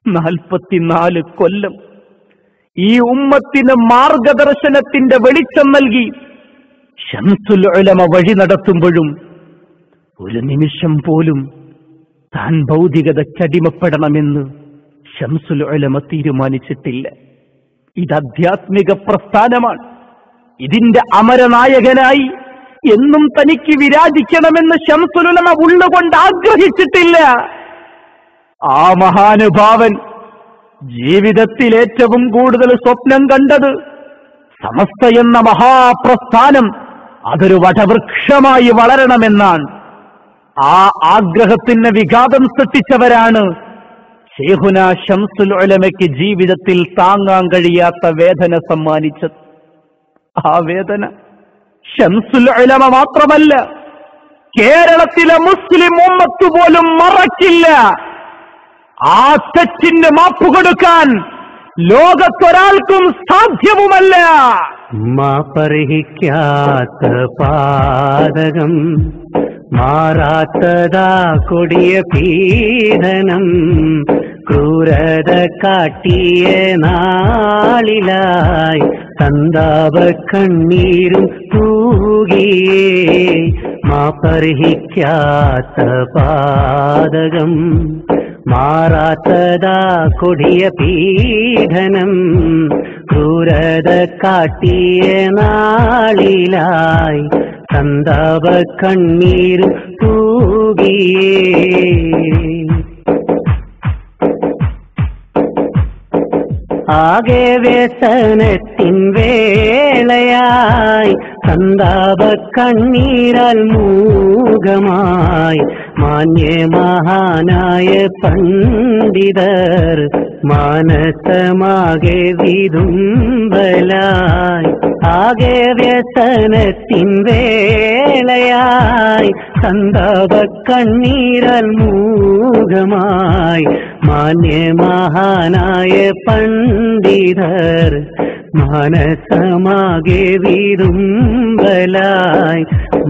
44 കൊല്ലം ഈ ഉമ്മത്തിന് മാർഗദർശനത്തിന്റെ വെളിച്ചം നൽകി ശംസുൽ ഉലമ വഴി നടത്തുമ്പോഴും ഒരു നിമിഷം പോലും താൻ ഭൗതികതയ്ക്കടിമപ്പെടണമെന്ന് ശംസുൽ ഉലമ തീരുമാനിച്ചിട്ടില്ല. ഇത് ആധ്യാത്മിക പ്രസ്ഥാനമാണ്. ഇതിന്റെ അമരനായകനായി എന്നും തനിക്ക് വിരാജിക്കണമെന്ന് ശംസുൽ ഉലമ ഉള്ളുകൊണ്ട് ആഗ്രഹിച്ചിട്ടില്ല. ആ മഹാനുഭാവൻ ജീവിതത്തിൽ ഏറ്റവും കൂടുതൽ സ്വപ്നം കണ്ടത് സമസ്ത എന്ന മഹാപ്രസ്ഥാനം അതൊരു വടവൃക്ഷമായി വളരണമെന്നാണ്. ആ ആഗ്രഹത്തിന് വിഘാതം സൃഷ്ടിച്ചവരാണ് ശൈഖുന ശംസുൽ ഉലമയ്ക്ക് ജീവിതത്തിൽ താങ്ങാൻ കഴിയാത്ത വേദന സമ്മാനിച്ചത്. ആ വേദന ശംസുൽ ഉലമ മാത്രമല്ല, കേരളത്തിലെ മുസ്ലിം ഉമ്മത്ത് പോലും മറക്കില്ല. ആ തെറ്റിന് മാപ്പ് കൊടുക്കാൻ ലോകത്തൊരാൾക്കും സാധ്യവുമല്ല. മാപ്പർഹിക്കാത്ത പാതകം, മാറാത്തതാ കൊടിയ പീഡനം, ക്രൂരത കാട്ടിയ നാളിലായി സന്താപ കണ്ണീരും തൂകിയേ. മാപ്പർഹിക്കാത്ത പാതകം, മാറാത്തതാ കൊടിയ പീഡനം, ക്രൂരത കാട്ടിയ നാളിലായി സന്താപ കണ്ണീരും തൂകിയേ. ആകെ വ്യസനത്തിൻ വേളയായി സന്താപ കണ്ണീരാൽ മൂകമായി മാന്യ മഹാനായ പണ്ഡിതർ മാനസമാകെ വിതുമ്പലായി. ആകെ വ്യസനത്തിൻ വേളയായി സന്താപ കണ്ണീരാൽ മൂകമായി മാന്യ മഹാനായ പണ്ഡിതർ മാനസമാകെ വിതുമ്പലായി.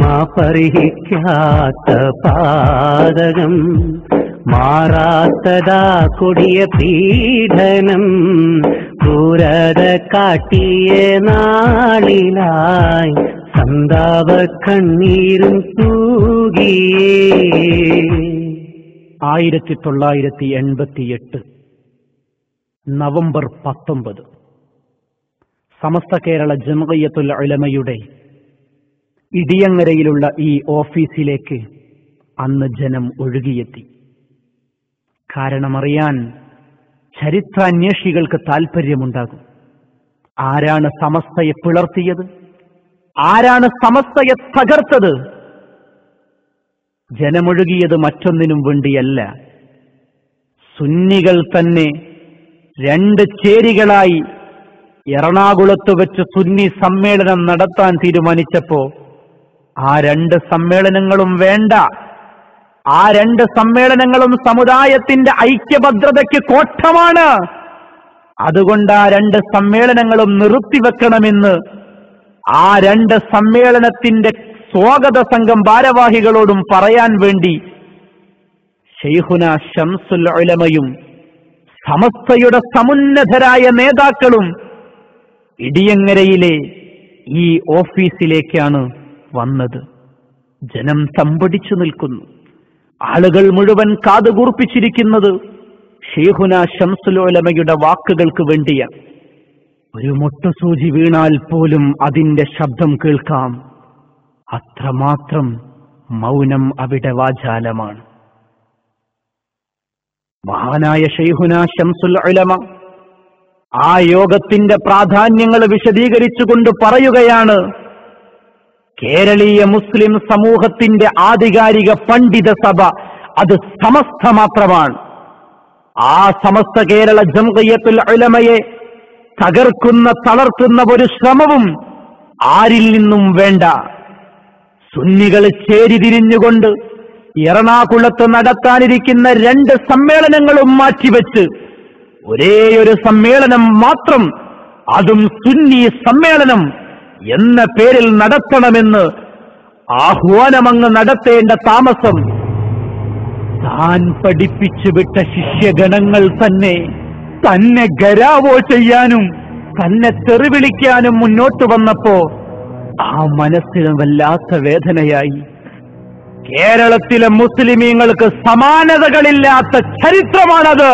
മാപ്പർഹിക്കാത്ത പാതകം, മാറാത്തതാ കൊടിയ പീഡനം, ക്രൂരത കാട്ടിയ നാളിലായി സന്താപ കണ്ണീരും തൂകിയേ. 1988 നവംബർ 19 സമസ്ത കേരള ജംഇയ്യത്തുൽ ഉലമയുടെ ഇടിയങ്ങരയിലുള്ള ഈ ഓഫീസിലേക്ക് അന്ന് ജനം ഒഴുകിയെത്തി. കാരണമറിയാൻ ചരിത്രാന്വേഷികൾക്ക് താൽപര്യമുണ്ടാകും. ആരാണ് സമസ്തയെ പിളർത്തിയത്? ആരാണ് സമസ്തയെ തകർത്തത്? ജനമൊഴുകിയത് മറ്റൊന്നിനും വേണ്ടിയല്ല. സുന്നികൾ തന്നെ 2 ചേരികളായി എറണാകുളത്ത് വെച്ച് സുന്നി സമ്മേളനം നടത്താൻ തീരുമാനിച്ചപ്പോ ആ 2 സമ്മേളനങ്ങളും വേണ്ട. ആ 2 സമ്മേളനങ്ങളും സമുദായത്തിന്റെ ഐക്യഭദ്രതയ്ക്ക് കോട്ടമാണ്. അതുകൊണ്ട് ആ 2 സമ്മേളനങ്ങളും നിർത്തിവെക്കണമെന്ന് ആ 2 സമ്മേളനത്തിന്റെ സ്വാഗത സംഘം ഭാരവാഹികളോടും പറയാൻ വേണ്ടി ശൈഖുന ശംസുൽ ഉലമയും സമസ്തയുടെ സമുന്നതരായ നേതാക്കളും ഇടിയങ്ങരയിലെ ഈ ഓഫീസിലേക്കാണ് വന്നത്. ജനം തമ്പടിച്ചു നിൽക്കുന്നു. ആളുകൾ മുഴുവൻ കാതുകൂർപ്പിച്ചിരിക്കുന്നത് ശൈഖുന ശംസുൽ ഉലമയുടെ വാക്കുകൾക്ക് വേണ്ടിയാണ്. ഒരു മുട്ടുസൂചി വീണാൽ പോലും അതിന്റെ ശബ്ദം കേൾക്കാം. അത്രമാത്രം മൗനം അവിടെ വാചാലമാണ്. മഹാനായ ശൈഖുന ശംസുൽ ഉലമ ആ യോഗത്തിന്റെ പ്രാധാന്യങ്ങൾ വിശദീകരിച്ചുകൊണ്ട് പറയുകയാണ്, കേരളീയ മുസ്ലിം സമൂഹത്തിന്റെ ആധികാരിക പണ്ഡിത സഭ അത് സമസ്ത മാത്രമാണ്. ആ സമസ്ത കേരള ജംഇയ്യത്തുൽ ഉലമയെ തകർക്കുന്ന തളർത്തുന്ന ഒരു ശ്രമവും ആരിൽ നിന്നും വേണ്ട. സുന്നികൾ ചേരിതിരിഞ്ഞുകൊണ്ട് എറണാകുളത്ത് നടത്താനിരിക്കുന്ന 2 സമ്മേളനങ്ങളും മാറ്റിവെച്ച് ഒരേയൊരു സമ്മേളനം മാത്രം, അതും സുന്നി സമ്മേളനം എന്ന പേരിൽ നടത്തണമെന്ന് ആഹ്വാനമങ്ങ് നടത്തേണ്ട താമസം താൻ പഠിപ്പിച്ചു വിട്ട ശിഷ്യഗണങ്ങൾ തന്നെ ഗരാവോ ചെയ്യാനും തന്നെ തെറിവിളിക്കാനും മുന്നോട്ട് വന്നപ്പോ ആ മനസ്സിന് വല്ലാത്ത വേദനയായി. കേരളത്തിലെ മുസ്ലിമീങ്ങൾക്ക് സമാനതകളില്ലാത്ത ചരിത്രമാണത്.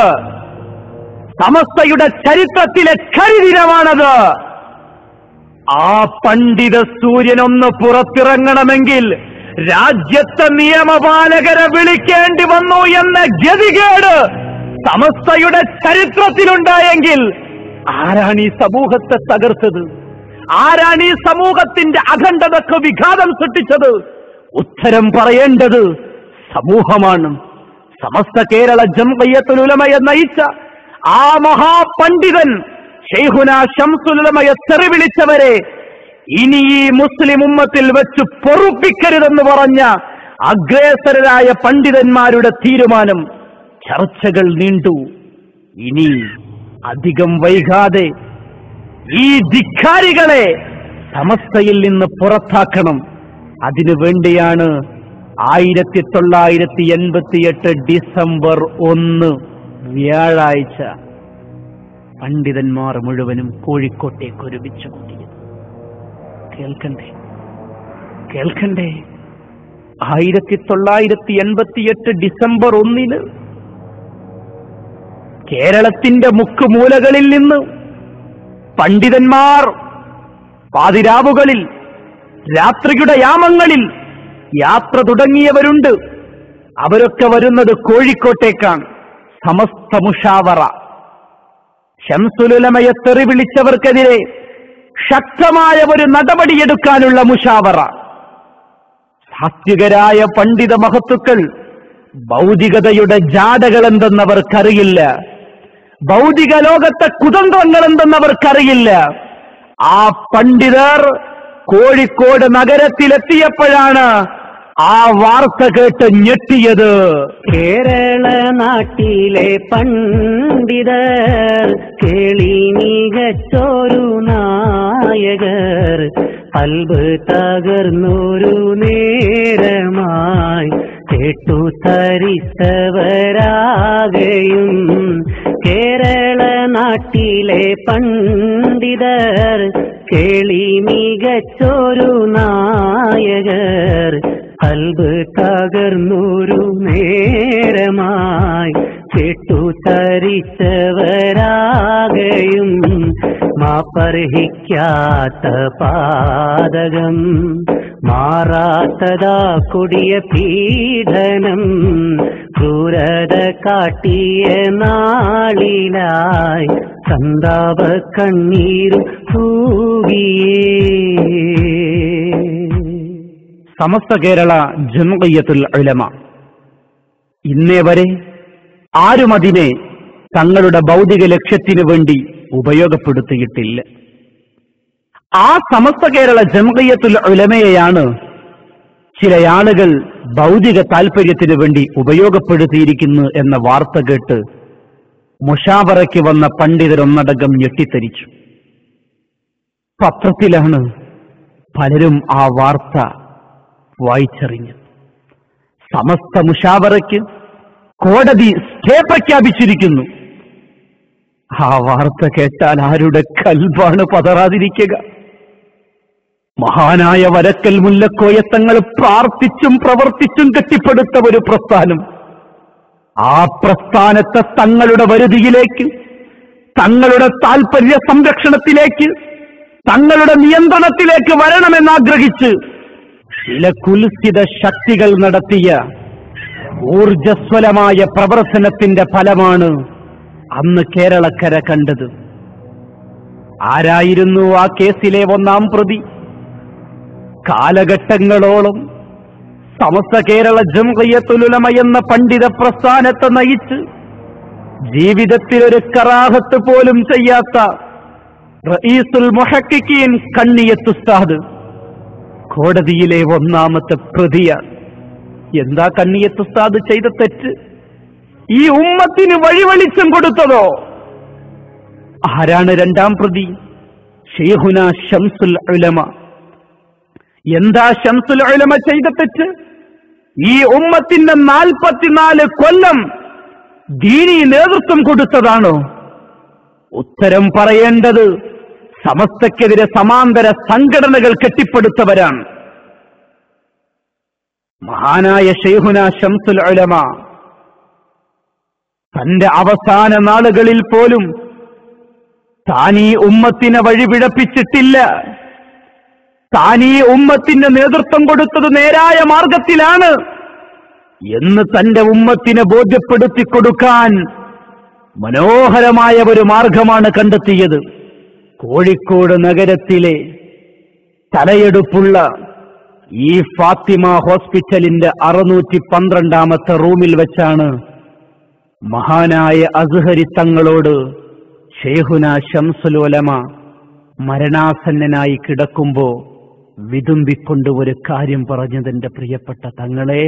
സമസ്തയുടെ ചരിത്രത്തിലെ കരിദിനമാണത്. ആ പണ്ഡിത സൂര്യനൊന്ന് പുറത്തിറങ്ങണമെങ്കിൽ രാജ്യത്തെ നിയമപാലകരെ വിളിക്കേണ്ടി വന്നു എന്ന ഗതികേട് സമസ്തയുടെ ചരിത്രത്തിലുണ്ടായെങ്കിൽ ആരാണ് ഈ സമൂഹത്തെ തകർത്തത്? ആരാണ് ഈ സമൂഹത്തിന്റെ അഖണ്ഡതക്ക് വിഘാതം സൃഷ്ടിച്ചത്? ഉത്തരം പറയേണ്ടത് സമൂഹമാണ്. സമസ്ത കേരള ജംഇയ്യത്തുൽ ഉലമയെ നയിച്ച ആ മഹാപണ്ഡിതൻ ശൈഖുന ശംസുൽ ഉലമയെ തെറിവിളിച്ചവരെ ഇനി ഈ മുസ്ലിം ഉമ്മത്തിൽ വെച്ച് പൊറുപ്പിക്കരുതെന്ന് പറഞ്ഞ അഗ്രേസരായ പണ്ഡിതന്മാരുടെ തീരുമാനം. ചർച്ചകൾ നീണ്ടു. ഇനി അധികം വൈകാതെ ഈ ധിക്കാരികളെ സമസ്തയിൽ നിന്ന് പുറത്താക്കണം. അതിനുവേണ്ടിയാണ് 1988 ഡിസംബർ 1 വ്യാഴാഴ്ച പണ്ഡിതന്മാർ മുഴുവനും കോഴിക്കോട്ടേക്ക് ഒരുമിച്ച് കൂടിയത്. കേൾക്കണ്ടേ 1988 ഡിസംബർ 1 കേരളത്തിന്റെ മുക്കുമൂലകളിൽ നിന്ന് പണ്ഡിതന്മാർ പാതിരാവുകളിൽ രാത്രിയുടെ യാമങ്ങളിൽ യാത്ര തുടങ്ങിയവരുണ്ട്. അവരൊക്കെ വരുന്നത് കോഴിക്കോട്ടേക്കാണ്. സമസ്ത മുഷാവറ, ശംസുൽ ഉലമയെ തെറിവിളിച്ചവർക്കെതിരെ ശക്തമായ ഒരു നടപടിയെടുക്കാനുള്ള മുഷാവറ. സാത്വികരായ പണ്ഡിത മഹത്തുക്കൾ ഭൗതികതയുടെ ജാടകൾ എന്തെന്നവർക്കറിയില്ല. ഭൗതിക ലോകത്തെ കുതന്ത്രങ്ങൾ എന്തെന്നവർക്കറിയില്ല. ആ പണ്ഡിതർ കോഴിക്കോട് നഗരത്തിലെത്തിയപ്പോഴാണ് ആ വാർത്ത കേട്ട് ഞെട്ടിയത്. കേരള നാട്ടിലെ പണ്ഡിതർ കേളി മികച്ചൊരു നായകർ കൽബ് തകർന്നൊരു നേരമായി കേട്ടു തരിച്ചവരാകയും. കേരള നാട്ടിലെ പണ്ഡിതർ കേളി മികച്ചൊരു നായകർ കൽബ് തകർന്നൊരു നേരമായി കേട്ടു തരിച്ചവരാകയും. മാപ്പർഹിക്കാത്ത പാതകം മാറാത്തതാ കൊടിയ പീഡനം ക്രൂരത കാട്ടിയ നാളിലായി സന്താപ കണ്ണീരും തൂകിയേ. സമസ്ത കേരള ജംഇയ്യത്തുൽ ഉലമ ഇന്നേ വരെ ആരും അതിനെ തങ്ങളുടെ ഭൗതിക ലക്ഷ്യത്തിനു വേണ്ടി ഉപയോഗപ്പെടുത്തിയിട്ടില്ല. ആ സമസ്ത കേരള ജംഇയ്യത്തുൽ ഉലമയെയാണ് ചില ആളുകൾ ഭൗതിക താൽപര്യത്തിനു വേണ്ടി ഉപയോഗപ്പെടുത്തിയിരിക്കുന്നു എന്ന വാർത്ത കേട്ട് മുഷാവറയ്ക്ക് വന്ന പണ്ഡിതരൊന്നടങ്കം ഞെട്ടിത്തരിച്ചു. പത്രത്തിലാണ് പലരും ആ വാർത്ത വായിച്ചറിഞ്ഞു. സമസ്ത മുഷാവറയ്ക്ക് കോടതി സ്റ്റേ പ്രഖ്യാപിച്ചിരിക്കുന്നു. ആ വാർത്ത കേട്ടാൽ ആരുടെ കൽബാണ് പതറാതിരിക്കുക? മഹാനായ വരക്കൽ മുല്ലക്കോയത്തങ്ങൾ പ്രാർത്ഥിച്ചും പ്രവർത്തിച്ചും കെട്ടിപ്പടുത്ത ഒരു പ്രസ്ഥാനം, ആ പ്രസ്ഥാനത്തെ തങ്ങളുടെ വരുതിയിലേക്ക്, തങ്ങളുടെ താൽപര്യ സംരക്ഷണത്തിലേക്ക്, തങ്ങളുടെ നിയന്ത്രണത്തിലേക്ക് വരണമെന്നാഗ്രഹിച്ച് ചില കുൽസിത ശക്തികൾ നടത്തിയ ഊർജസ്വലമായ പ്രവർത്തനത്തിന്റെ ഫലമാണ് അന്ന് കേരളക്കര കണ്ടത്. ആരായിരുന്നു ആ കേസിലെ ഒന്നാം പ്രതി? കാലഘട്ടങ്ങളോളം സമസ്ത കേരള ജംഇയ്യത്തുൽ ഉലമ എന്ന പണ്ഡിത പ്രസ്ഥാനത്തെ നയിച്ച് ജീവിതത്തിൽ ഒരു കറാഹത്ത് പോലും ചെയ്യാത്ത റഈസുൽ മുഹഖിഖീൻ കണ്ണിയത്ത് ഉസ്താദ് കോടതിയിലെ ഒന്നാമത്തെ പ്രതിയാണ്. എന്താ കണ്ണിയത്ത് ഉസ്താദ് ചെയ്ത തെറ്റ്? ഈ ഉമ്മത്തിന് വഴിവെളിച്ചം കൊടുത്തതോ? ആരാണ് രണ്ടാം പ്രതി? ശൈഖുന ശംസുൽ ഉലമ. എന്താ ശംസുൽ ഉലമ ചെയ്ത തെറ്റ്? ഈ ഉമ്മത്തിന്റെ 44 കൊല്ലം ദീനീ നേതൃത്വം കൊടുത്തതാണോ? ഉത്തരം പറയേണ്ടത് സമസ്തക്കെതിരെ സമാന്തര സംഘടനകൾ കെട്ടിപ്പടുത്തവരാണ്. മഹാനായ ശൈഖുന ശംസുൽ ഉലമ തന്റെ അവസാന നാളുകളിൽ പോലും താനീ ഉമ്മത്തിനെ വഴിപിഴപ്പിച്ചിട്ടില്ല. താനീ ഉമ്മത്തിന് നേതൃത്വം കൊടുത്തത് നേരായ മാർഗത്തിലാണ് എന്ന് തന്റെ ഉമ്മത്തിനെ ബോധ്യപ്പെടുത്തി കൊടുക്കാൻ മനോഹരമായ ഒരു മാർഗമാണ് കണ്ടെത്തിയത്. കോഴിക്കോട് നഗരത്തിലെ തലയെടുപ്പുള്ള ഈ ഫാത്തിമ ഹോസ്പിറ്റലിന്റെ 612ാമത്തെ റൂമിൽ വെച്ചാണ് മഹാനായ അസ്ഹരി തങ്ങളോട് ശൈഖുന ശംസുൽ ഉലമ മരണാസന്നനായി കിടക്കുമ്പോ വിതുമ്പിക്കൊണ്ട് ഒരു കാര്യം പറഞ്ഞതെന്റെ പ്രിയപ്പെട്ട തങ്ങളെ,